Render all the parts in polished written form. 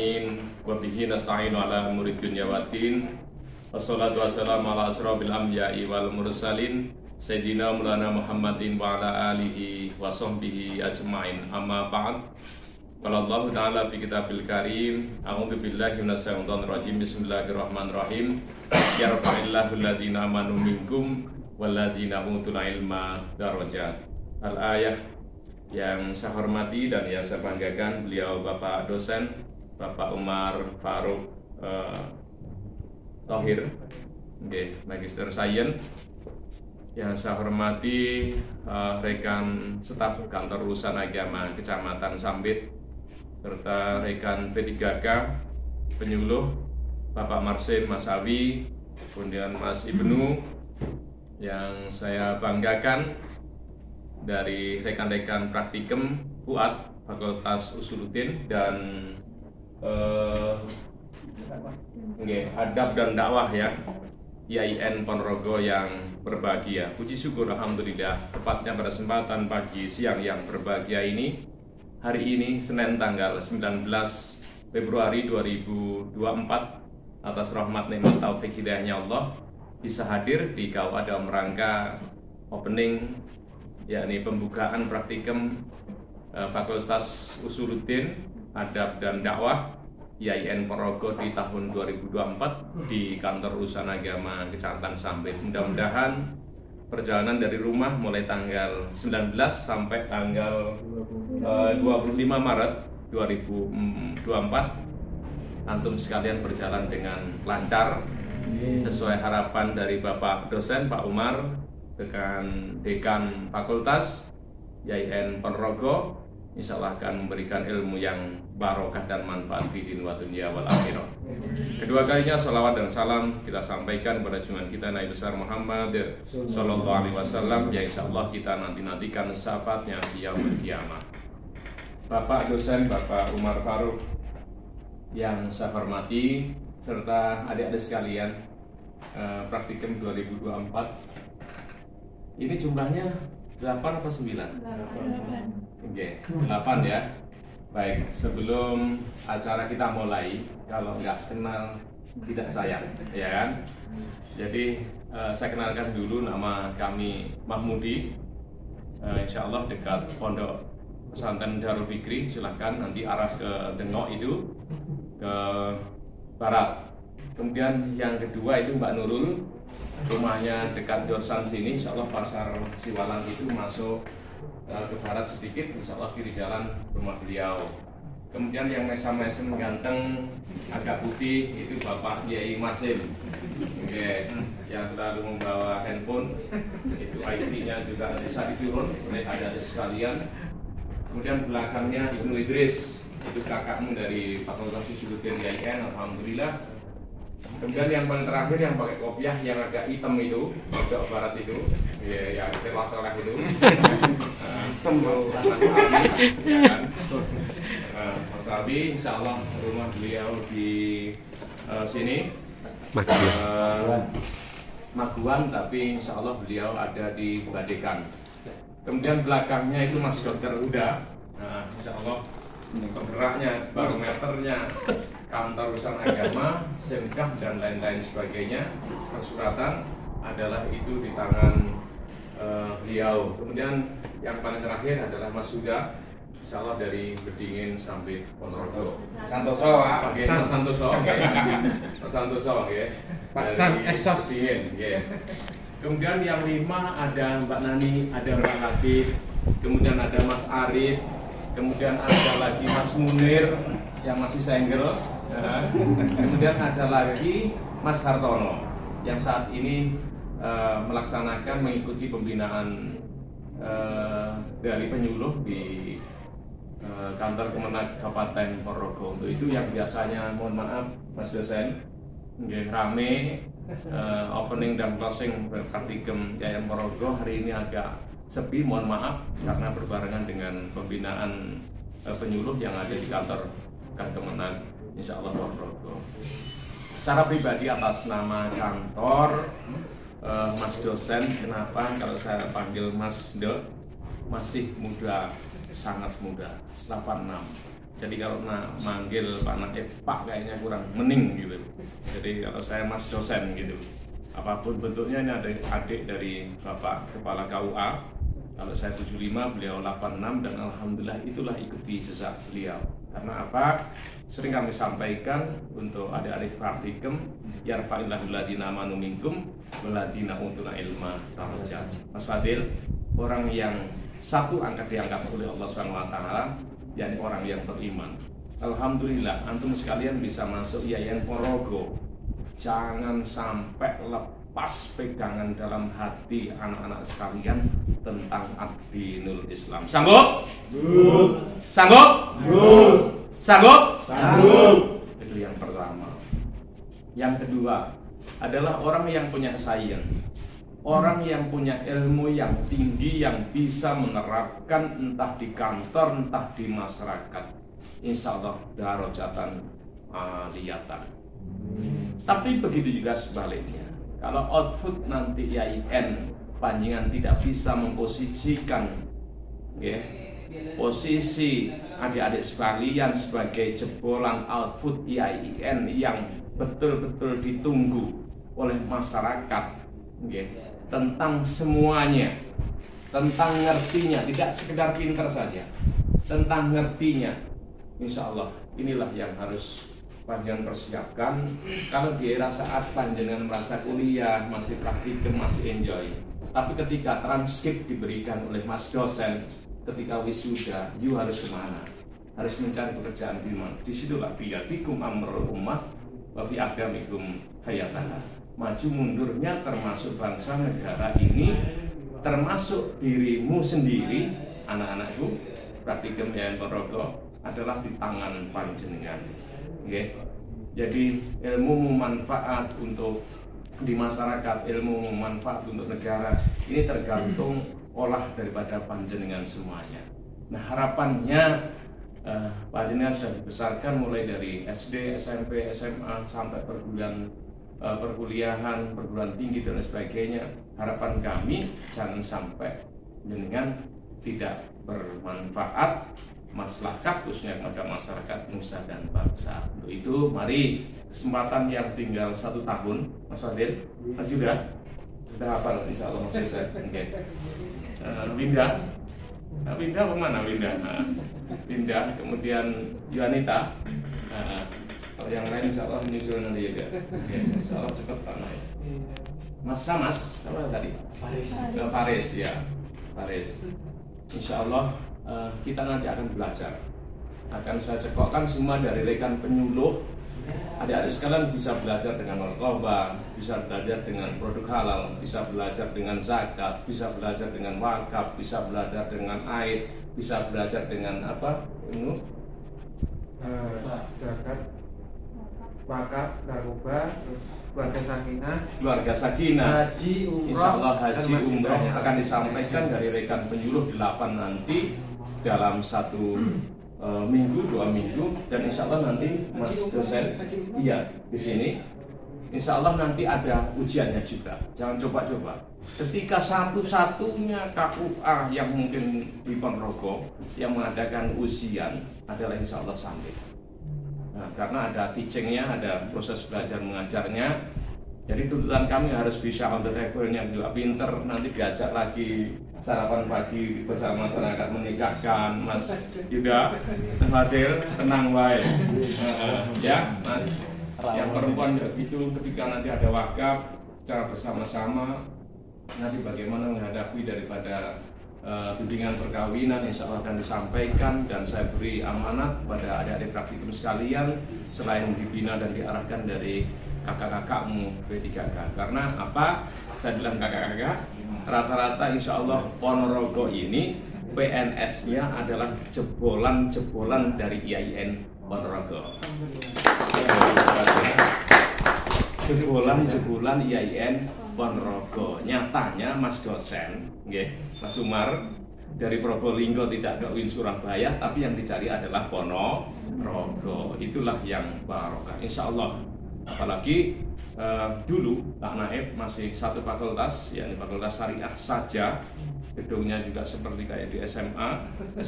alamin wa bihi nasta'inu ala umuri dunya waddin. Wassalatu wassalamu ala asrofil anbiya'i wal mursalin Sayyidina Maulana Muhammadin wa ala alihi wa sahbihi ajma'in. Amma ba'd. Qala Allah Ta'ala fi kitabil karim, a'udzu billahi minasyaitonir rajim. Bismillahirrahmanirrahim. Yarfa'illahu alladhina amanu minkum walladhina utul ilma darajat. Al-ayah. Yang saya hormati dan yang saya banggakan beliau Bapak dosen Bapak Umar Faruk Thohir, Magister Sains. Yang saya hormati rekan staf kantor urusan agama Kecamatan Sambit, serta rekan P3K penyuluh Bapak Marsin, Mas Awi, kemudian Mas Ibnu. Yang saya banggakan dari rekan-rekan praktikum Fuad Fakultas Usuluddin dan Adab dan Dakwah ya, IAIN Ponorogo yang berbahagia. Puji syukur alhamdulillah, tepatnya pada kesempatan pagi siang yang berbahagia ini, hari ini Senin tanggal 19 Februari 2024, atas rahmat nikmat taufik hidayahnya Allah bisa hadir di KUA dalam rangka opening, yakni pembukaan praktikum Fakultas Usuluddin Adab dan Dakwah IAIN Ponorogo di tahun 2024 di kantor urusan agama Kecamatan Sambit. Mudah-mudahan perjalanan dari rumah mulai tanggal 19 sampai tanggal 25 Maret 2024 antum sekalian berjalan dengan lancar sesuai harapan dari Bapak dosen Pak Umar, Dekan Fakultas IAIN Ponorogo. Insya Allah akan memberikan ilmu yang barokah dan manfaat di dunia dunia wal akhirah. Kedua kalinya salawat dan salam kita sampaikan kepada junjungan kita Nabi besar Muhammad Sallallahu Alaihi Wasallam, yang insya Allah kita nantikan syafaatnya di yaumul kiamah. Bapak dosen Bapak Umar Faruk yang saya hormati, serta adik-adik sekalian, praktikum 2024 ini jumlahnya 8 atau 9? 8. Oke, 8 ya. Baik, sebelum acara kita mulai, kalau nggak kenal tidak sayang, ya kan? Jadi saya kenalkan dulu, nama kami Mahmudi. Insya Allah dekat Pondok Pesantren Darul Fikri. Silahkan nanti arah ke Dengok itu ke barat. Kemudian yang kedua itu Mbak Nurul, rumahnya dekat Jorsan sini, insya Allah pasar Siwalan itu masuk ke barat sedikit, insya Allah kiri jalan rumah beliau. Kemudian yang mesem-mesem ganteng agak putih itu Bapak Yai Marsin, yang selalu membawa handphone, itu IT-nya juga bisa diturun oleh adik-adik sekalian. Kemudian belakangnya Ibnu Idris, itu kakakmu dari Fakultas Usuluddin IAIN, alhamdulillah. Kemudian yang paling terakhir yang pakai kopiah yang agak hitam itu, pojok barat itu, ya telah itu, Mas Abi, ya kan? Mas Abi, insya Allah rumah beliau di sini, Maguan, tapi insya Allah beliau ada di Badekan. Kemudian belakangnya itu Mas Dokter Uda, insya Allah penggeraknya, barometernya, kantor urusan agama, semkah dan lain-lain sebagainya, persuratan adalah itu di tangan beliau. Kemudian yang paling terakhir adalah Mas Huda, insya Allah dari Bedingin sampai Ponorogo. Santoso, Mas Santoso, Mas Santoso, ya. Pak San Esos. Kemudian yang 5 ada Mbak Nani, ada Mbak Latif, kemudian ada Mas Arif. Kemudian ada lagi Mas Munir yang masih single, kemudian ada lagi Mas Hartono yang saat ini melaksanakan mengikuti pembinaan dari penyuluh di kantor Kemenag Kabupaten Ponorogo. Untuk itu yang biasanya, mohon maaf Mas dosen, rame opening dan closing praktikum IAIN Ponorogo hari ini agak sepi, mohon maaf, karena berbarengan dengan pembinaan penyuluh yang ada di kantor Kemenag insya Allah Ponorogo. Secara pribadi atas nama kantor, Mas dosen, kenapa kalau saya panggil Mas Do, masih muda, sangat muda, 86. Jadi kalau manggil Pak Naib Pak kayaknya kurang mening gitu. Jadi kalau saya Mas dosen gitu. Apapun bentuknya, ini adik dari Bapak Kepala KUA. Kalau saya 75, beliau 86, dan alhamdulillah itulah ikuti jejak beliau. Karena apa? Sering kami sampaikan untuk adik-adik praktikum, yarfa'illahul ladzina amanu minkum walladzina utul ilma darajat. Mas Fadil, orang yang satu angkat diangkat oleh Allah SWT, yakni orang yang beriman. Alhamdulillah, antum sekalian bisa masuk Yayan Ponorogo. Jangan sampai lepas pegangan dalam hati anak-anak sekalian tentang ad-dinul Islam. Sanggup? Sanggup? Sanggup? Itu yang pertama. Yang kedua adalah orang yang punya sains, orang yang punya ilmu yang tinggi, yang bisa menerapkan entah di kantor, entah di masyarakat. Insya Allah darajatan aliyatan. Tapi begitu juga sebaliknya. Kalau output nanti YIN panjenengan tidak bisa memposisikan posisi adik-adik sekalian sebagai jebolan output YIN yang betul-betul ditunggu oleh masyarakat tentang semuanya, tentang ngertinya, tidak sekedar pinter saja, tentang ngertinya. Insya Allah inilah yang harus panjenengan persiapkan. Kalau di era saat panjenengan merasa kuliah, masih praktikum, masih enjoy, tapi ketika transkrip diberikan oleh mas dosen, ketika wisuda, you harus kemana? Harus mencari pekerjaan di mana? Disitulah biyadikum amrul ummah wa fi agamikum hayatana. Maju mundurnya termasuk bangsa negara ini, termasuk dirimu sendiri, anak-anakku, praktikum Yayan Ponorogo adalah di tangan panjenengan. Jadi ilmu manfaat untuk di masyarakat, ilmu manfaat untuk negara, ini tergantung olah daripada panjenengan semuanya. Nah, harapannya panjenengan sudah dibesarkan mulai dari SD, SMP, SMA sampai perkuliahan, perguruan tinggi dan sebagainya. Harapan kami jangan sampai jenengan tidak bermanfaat maslahat khususnya kepada masyarakat nusa dan bangsa. Untuk itu mari kesempatan yang tinggal 1 tahun, Mas Fadil, Mas Yuda sudah hafal insya Allah Mas Yusuf. Winda kemana Winda? Winda, kemudian Yuanita. Kalau yang lain insya Allah menyusul nanti juga. Insya Allah cepat tanah. Mas sama tadi? Faris ya, Faris. Insya Allah kita nanti akan belajar. Akan saya cekokkan semua dari rekan penyuluh. Adik-adik sekalian bisa belajar dengan narkoba, bisa belajar dengan produk halal, bisa belajar dengan zakat, bisa belajar dengan wakaf, bisa belajar dengan aid, bisa belajar dengan apa? Zakat, wakaf, narkoba, terus keluarga sakinah, haji, umroh. Insya Allah haji umroh akan disampaikan dari rekan penyuluh 8 nanti dalam 1 minggu, 2 minggu, dan insya Allah nanti Mas dosen iya di sini. Insya Allah nanti ada ujiannya juga. Jangan coba-coba. Ketika satu-satunya KUA yang mungkin di Ponorogo yang mengadakan ujian adalah insya Allah sampai. Nah, karena ada teachingnya, ada proses belajar mengajarnya. Jadi tuntutan kami harus bisa on the table-nya juga pinter. Nanti diajak lagi sarapan pagi bersama masyarakat menikahkan. Mas Yuda, Mas Fadil, tenang baik. Ya Mas, yang perempuan juga gitu. Ketika nanti ada wakaf, cara bersama-sama nanti bagaimana menghadapi daripada bimbingan perkawinan, insya Allah akan disampaikan. Dan saya beri amanat kepada adik-adik praktikum sekalian, selain dibina dan diarahkan dari kakak-kakakmu P3K. Karena apa? Saya bilang kakak-kakak, rata-rata insya Allah Ponorogo ini PNS-nya adalah jebolan-jebolan dari IAIN Ponorogo. Jebolan-jebolan IAIN Ponorogo. Nyatanya Mas dosen, Mas Umar dari Probolinggo tidak ke UIN Surabaya, tapi yang dicari adalah Ponorogo. Itulah yang barokah. Insya Allah. Apalagi dulu Pak Naib masih 1 fakultas, yakni fakultas syariah saja, gedungnya juga seperti kayak di SMA 1,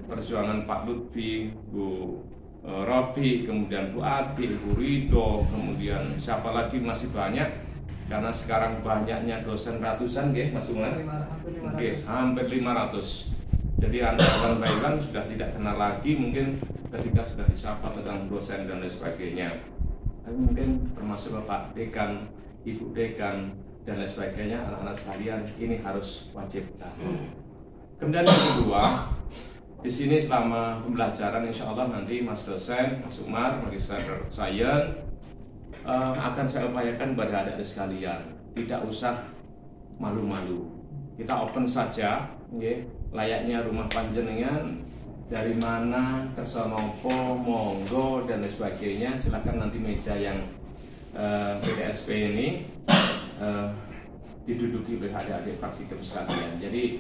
perjuangan Pak Lutfi, Bu Rofi, kemudian Bu Ati, Bu Rido, kemudian siapa lagi, masih banyak, karena sekarang banyaknya dosen ratusan, Mas Umar, hampir 500. Jadi anak-anak Thailand sudah tidak kenal lagi mungkin ketika sudah disapa tentang dosen dan lain sebagainya. Tapi mungkin termasuk Bapak Dekan, Ibu Dekan dan lain sebagainya, anak-anak sekalian, ini harus wajib. Kemudian yang kedua, di sini selama pembelajaran insya Allah nanti Mas dosen, Mas Umar, Magister Sains akan saya upayakan pada adik-adik sekalian, tidak usah malu-malu, kita open saja, layaknya rumah panjenengan, dari mana kesonopo, monggo dan lain sebagainya. Silakan nanti meja yang PDSP ini diduduki oleh adik-adik praktikum sekalian. Jadi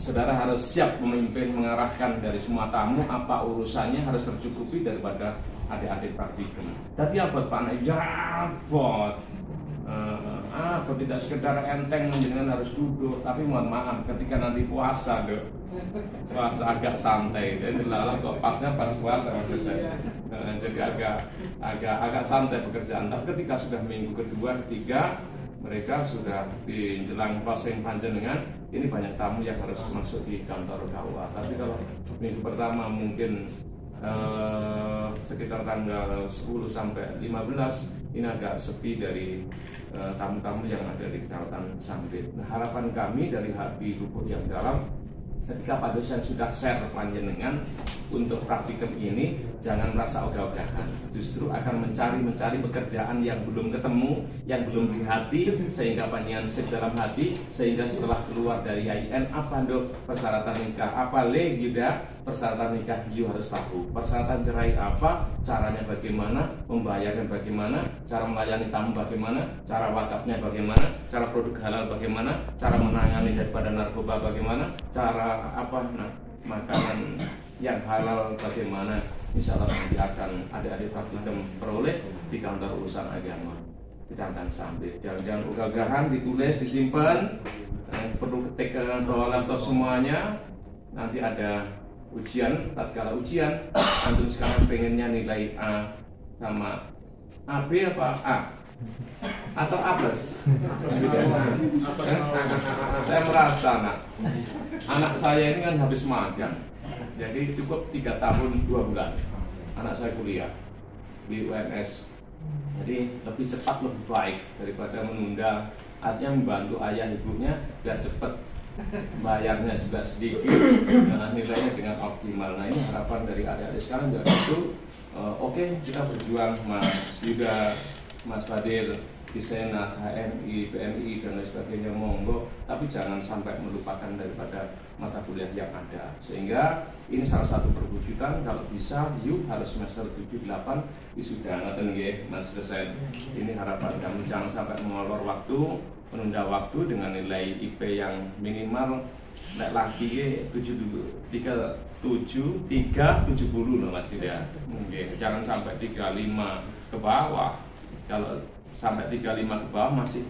saudara harus siap memimpin, mengarahkan dari semua tamu, apa urusannya harus tercukupi daripada adik-adik praktikum. Tadi apa Pak Naib? Ya bot. Apa tidak sekedar enteng menjenengan harus duduk, tapi mohon maaf ketika nanti puasa dok, puasa agak santai, jadi lalah kok pasnya pas puasa maksud saya. Jadi agak santai pekerjaan. Tapi ketika sudah minggu kedua, ketiga, mereka sudah di jelang closing panjenengan, ini banyak tamu yang harus masuk di kantor KUA. Tapi kalau minggu pertama mungkin sekitar tanggal 10 sampai 15 ini agak sepi dari tamu-tamu yang ada di Kecamatan Sambit. Nah, harapan kami dari hati lubuk yang dalam, ketika Pak dosen sudah share panjenengan untuk praktikum ini, jangan merasa ogah-ogahan, justru akan mencari pekerjaan yang belum ketemu, yang belum di hati, sehingga panjenengan sip dalam hati, sehingga setelah keluar dari IAIN, apa dok persyaratan nikah, apa le Yuda, persyaratan nikah you harus tahu, persyaratan cerai apa, caranya bagaimana, membayarnya bagaimana, cara melayani tamu bagaimana, cara wakafnya bagaimana, cara produk halal bagaimana, cara menangani daripada narkoba bagaimana, cara makanan yang halal bagaimana. Insya Allah nanti akan adik-adik praktikum peroleh di kantor urusan agama Kecamatan Sambit. Jangan ogah-ogahan, ditulis, disimpan, perlu ketik ke bawah laptop semuanya. Nanti ada ujian, tatkala ujian antum sekarang pengennya nilai A sama AB apa A? Atau A plus? Saya merasa anak saya ini kan habis magang, jadi cukup 3 tahun 2 bulan anak saya kuliah di UNS. Jadi lebih cepat lebih baik daripada menunda, artinya membantu ayah ibunya biar cepat, bayarnya juga sedikit, nilainya dengan optimal. Nah ini harapan dari adik-adik sekarang juga gitu. Oke, kita berjuang Mas Yuda, Mas Fadil di Senat, HMI, PMI dan lain sebagainya, monggo, tapi jangan sampai melupakan daripada mata kuliah yang ada. Sehingga ini salah satu perwujudan, kalau bisa yuk harus semester 7-8 wisuda, ngaten nggih Mas dosen. Ini harapan kami, jangan sampai mengolor waktu, menunda waktu dengan nilai IP yang minimal nek lagi 370 loh Mas ya. Jangan sampai 35 ke bawah. Kalau sampai 35 ke bawah masih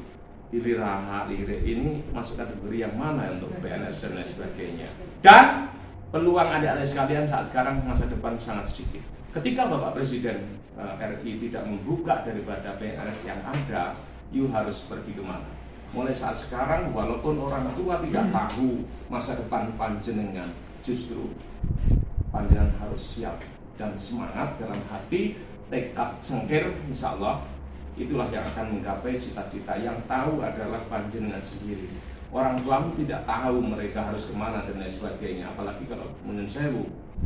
lirik ini masuk kategori yang mana untuk PNS dan lain sebagainya. Dan peluang adik-adik sekalian saat sekarang masa depan sangat sedikit. Ketika Bapak Presiden RI tidak membuka daripada PNS yang ada, you harus pergi kemana? Mulai saat sekarang, walaupun orang tua tidak tahu masa depan panjenengan, justru panjenengan harus siap dan semangat dalam hati, tekad cengkir, insya Allah itulah yang akan menggapai cita-cita. Yang tahu adalah panjenengan sendiri. Orang tuamu tidak tahu mereka harus kemana dan lain sebagainya. Apalagi kalau menurut saya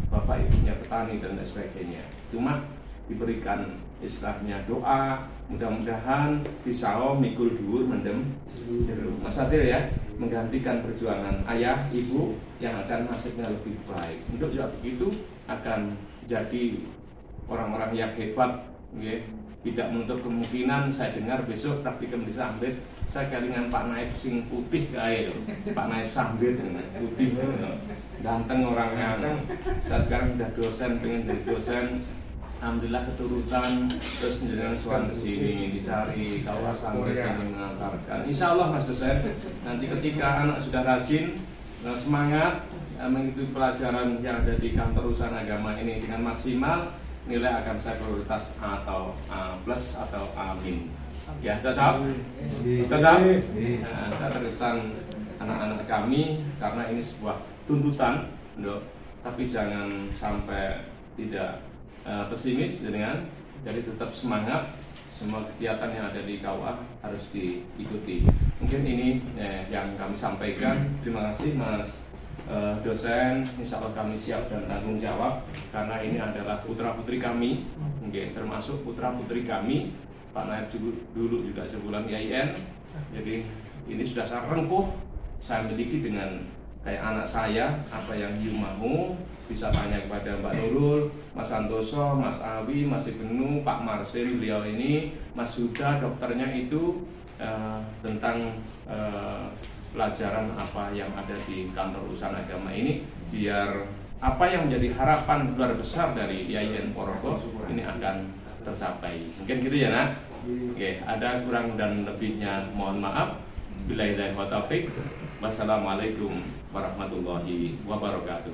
bapak ibunya petani dan lain sebagainya. Cuma diberikan istilahnya doa, mudah-mudahan bisa mikul dhuwur mendem jeruk. Mas Fadil ya, menggantikan perjuangan ayah ibu yang akan nasibnya lebih baik. Untuk juga begitu akan jadi orang-orang yang hebat, ya. Tidak menutup kemungkinan saya dengar besok praktikum di Sambit, saya kelingan Pak Naib sing putih kayak Pak Naib Sambit putih, ganteng orangnya. Saya sekarang udah dosen, pengen jadi dosen, alhamdulillah keturutan, terus dengan suan kesini dicari kalau sampai ini mengantarkan. Insya Allah Mas dosen, nanti ketika anak sudah rajin, semangat mengikuti pelajaran yang ada di kantor urusan agama ini dengan maksimal, nilai akan saya prioritas A atau A plus atau A-. Ya, cocok? Cocok? Nah, saya terkesan anak-anak kami karena ini sebuah tuntutan, tapi jangan sampai tidak pesimis dengan, jadi tetap semangat. Semua kegiatan yang ada di KUA harus diikuti. Mungkin ini yang kami sampaikan. Terima kasih Mas dosen. Insya Allah kami siap dan tanggung jawab karena ini adalah putra putri kami, termasuk putra putri kami. Pak Naib dulu juga jebolan IAIN, jadi ini sudah saya rengkuh, saya miliki dengan kayak anak saya. Apa yang you mau bisa tanya kepada Mbak Nurul, Mas Santoso, Mas Awi, Mas Ibnu, Pak Marsin, beliau ini, Mas Huda, dokternya itu tentang pelajaran apa yang ada di kantor urusan agama ini, biar apa yang menjadi harapan luar besar dari IAIN Ponorogo ini akan tercapai. Mungkin gitu ya nak. Oke, ada kurang dan lebihnya mohon maaf. Billahi wa taufiq. Wassalamualaikum warahmatullahi wabarakatuh.